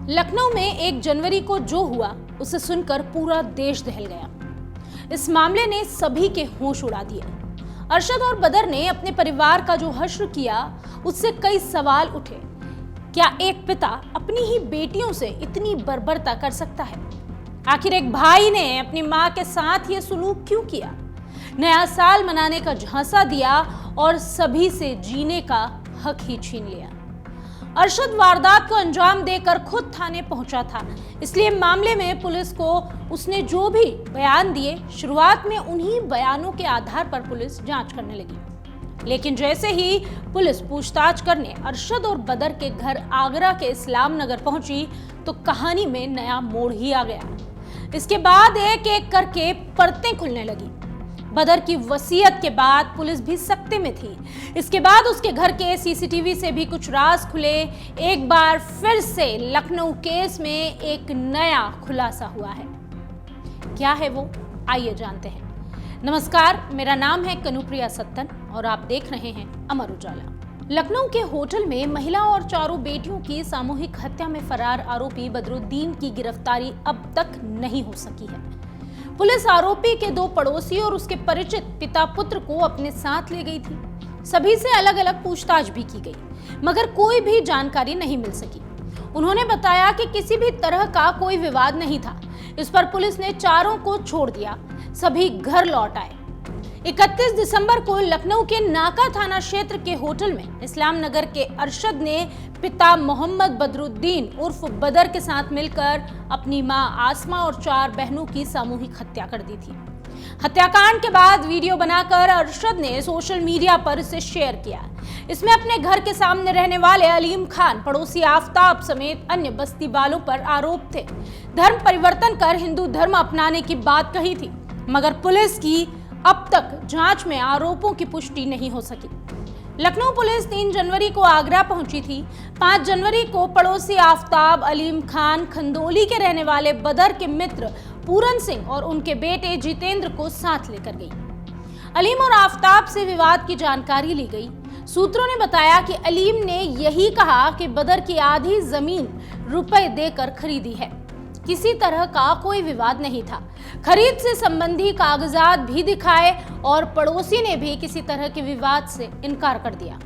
लखनऊ में 1 जनवरी को जो हुआ उसे सुनकर पूरा देश दहल गया। इस मामले ने सभी के होश उड़ा दिए। अरशद और बदर ने अपने परिवार का जो हश्र किया उससे कई सवाल उठे। क्या एक पिता अपनी ही बेटियों से इतनी बर्बरता कर सकता है? आखिर एक भाई ने अपनी मां के साथ ये सुलूक क्यों किया? नया साल मनाने का झांसा दिया और सभी से जीने का हक ही छीन लिया। अरशद वारदात को अंजाम देकर खुद थाने पहुंचा था, इसलिए मामले में पुलिस को उसने जो भी बयान दिए, शुरुआत में उन्हीं बयानों के आधार पर पुलिस जांच करने लगी। लेकिन जैसे ही पुलिस पूछताछ करने अरशद और बदर के घर आगरा के इस्लाम नगर पहुंची तो कहानी में नया मोड़ ही आ गया। इसके बाद एक एक करके परतें खुलने लगी। बदर की वसीयत के बाद पुलिस भी सकते में थी। इसके बाद उसके घर के सीसीटीवी से भी कुछ राज खुले। एक बार फिर से लखनऊ केस में एक नया खुलासा हुआ है। क्या है वो? आइए जानते हैं। नमस्कार, मेरा नाम है कनुप्रिया सत्तन और आप देख रहे हैं अमर उजाला। लखनऊ के होटल में महिला और चारों बेटियों की सामूहिक हत्या में फरार आरोपी बदरुद्दीन की गिरफ्तारी अब तक नहीं हो सकी है। पुलिस आरोपी के 2 पड़ोसी और उसके परिचित पिता पुत्र को अपने साथ ले गई थी। सभी से अलग अलग पूछताछ भी की गई, मगर कोई भी जानकारी नहीं मिल सकी। उन्होंने बताया कि किसी भी तरह का कोई विवाद नहीं था। इस पर पुलिस ने चारों को छोड़ दिया। सभी घर लौट आए। 31 दिसंबर को लखनऊ के नाका थाना क्षेत्र के होटल में इस्लाम नगर के अरशद ने पिता मोहम्मद बदरुद्दीन उर्फ बदर के साथ मिलकर अपनी मां आसमा और 4 बहनों की सामूहिक हत्या कर दी थी। हत्याकांड के बाद वीडियो बनाकर अरशद ने सोशल मीडिया पर इसे शेयर किया। इसमें अपने घर के सामने रहने वाले अलीम खान, पड़ोसी आफ्ताब समेत अन्य बस्ती वालों पर आरोप थे। धर्म परिवर्तन कर हिंदू धर्म अपनाने की बात कही थी, मगर पुलिस की अब तक जांच में आरोपों की पुष्टि नहीं हो सकी। लखनऊ पुलिस 3 जनवरी को आगरा पहुंची थी। 5 जनवरी को पड़ोसी आफ्ताब, अलीम खान, खंदोली के रहने वाले बदर के मित्र पूरन सिंह और उनके बेटे जितेंद्र को साथ लेकर गई। अलीम और आफ्ताब से विवाद की जानकारी ली गई। सूत्रों ने बताया कि अलीम ने यही कहा कि बदर की आधी जमीन रुपए देकर खरीदी है। किसी तरह का कोई विवाद नहीं था। खरीद से संबंधी कागजात भी दिखाए और पड़ोसी ने भी किसी तरह के विवाद से इनकार कर दिया।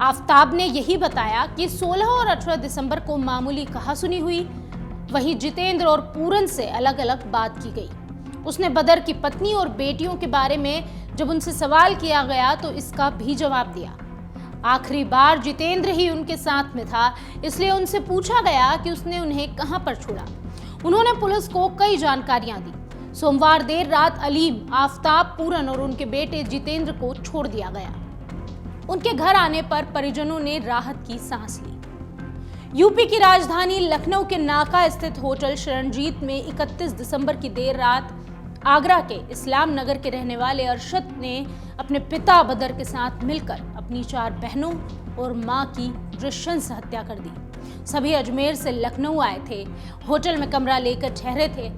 आफ्ताब ने यही बताया कि 16 और 18 दिसंबर को मामूली कहासुनी हुई। वहीं जितेंद्र और पूरन से अलग अलग बात की गई। उसने बदर की पत्नी और बेटियों के बारे में जब उनसे सवाल किया गया तो इसका भी जवाब दिया। आखिरी बार जितेंद्र ही उनके साथ में था, इसलिए उनसे पूछा गया कि उसने उन्हें कहां पर छोड़ा। उन्होंने पुलिस को कई जानकारियां दी। सोमवार देर रात अलीम, आफ्ताब, पूरन और उनके बेटे जितेंद्र को छोड़ दिया गया। उनके घर आने पर परिजनों ने राहत की सांस ली। यूपी की राजधानी लखनऊ के नाका स्थित होटल शरणजीत में 31 दिसंबर की देर रात आगरा के इस्लाम नगर के रहने वाले अरशद ने अपने पिता बदर के साथ मिलकर अपनी 4 बहनों और मां की नृशंस हत्या कर दी। सभी अजमेर से लखनऊ आए थे, होटल में कमरा लेकर ठहरे थे।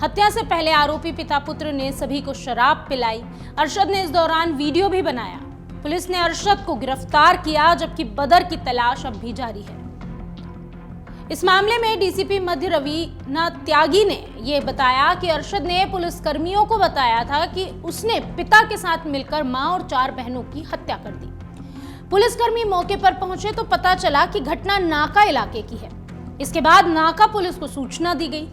हत्या से पहले आरोपी पिता पुत्र ने सभी को शराब पिलाई। अरशद ने इस दौरान वीडियो भी बनाया। पुलिस ने अरशद को गिरफ्तार किया, जबकि बदर की तलाश अब भी जारी है। इस मामले में डीसीपी मध्य रवीना त्यागी ने यह बताया कि अरशद ने पुलिसकर्मियों को बताया था कि उसने पिता के साथ मिलकर मां और 4 बहनों की हत्या कर दी। पुलिसकर्मी मौके पर पहुंचे तो पता चला कि घटना नाका इलाके की है। इसके बाद नाका पुलिस को सूचना दी गई।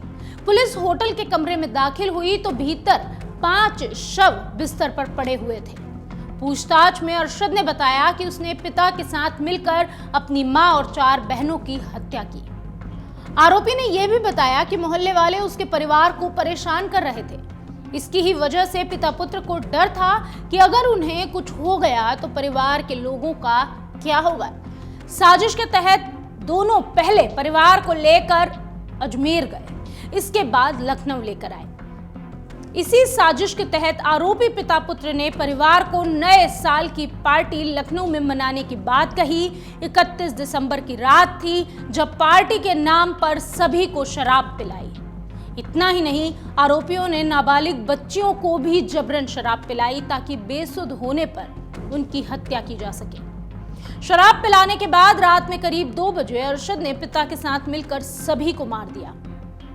पुलिस होटल के कमरे में दाखिल हुई तो भीतर 5 शव बिस्तर पर पड़े हुए थे। पूछताछ में अरशद ने बताया कि उसने पिता के साथ मिलकर अपनी मां और 4 बहनों की हत्या की। आरोपी ने यह भी बताया कि मोहल्ले वाले उसके परिवार को परेशान कर रहे थे। इसकी ही वजह से पिता पुत्र को डर था कि अगर उन्हें कुछ हो गया तो परिवार के लोगों का क्या होगा। साजिश के तहत दोनों पहले परिवार को लेकर अजमेर गए, इसके बाद लखनऊ लेकर आए। इसी साजिश के तहत आरोपी पिता पुत्र ने परिवार को नए साल की पार्टी लखनऊ में मनाने की बात कही। 31 दिसंबर की रात थी जब पार्टी के नाम पर सभी को शराब पिलाई। इतना ही नहीं, आरोपियों ने नाबालिग बच्चियों को भी जबरन शराब पिलाई ताकि बेसुध होने पर उनकी हत्या की जा सके। शराब पिलाने के बाद रात में करीब 2 बजे अरशद ने पिता के साथ मिलकर सभी को मार दिया।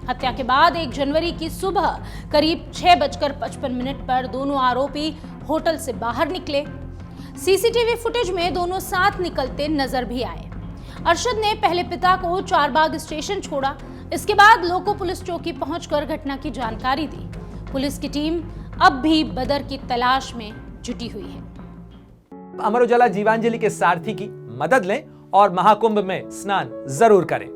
हत्या के बाद 1 जनवरी की सुबह करीब 6:55 पर दोनों आरोपी होटल से बाहर निकले। सीसीटीवी फुटेज में दोनों साथ निकलते नजर भी आए। अरशद ने पहले पिता को चारबाग स्टेशन छोड़ा। इसके बाद लोको पुलिस चौकी पहुंचकर घटना की जानकारी दी। पुलिस की टीम अब भी बदर की तलाश में जुटी हुई है। अमर उजाला जीवांजलि के सारथी की मदद लें और महाकुंभ में स्नान जरूर करें।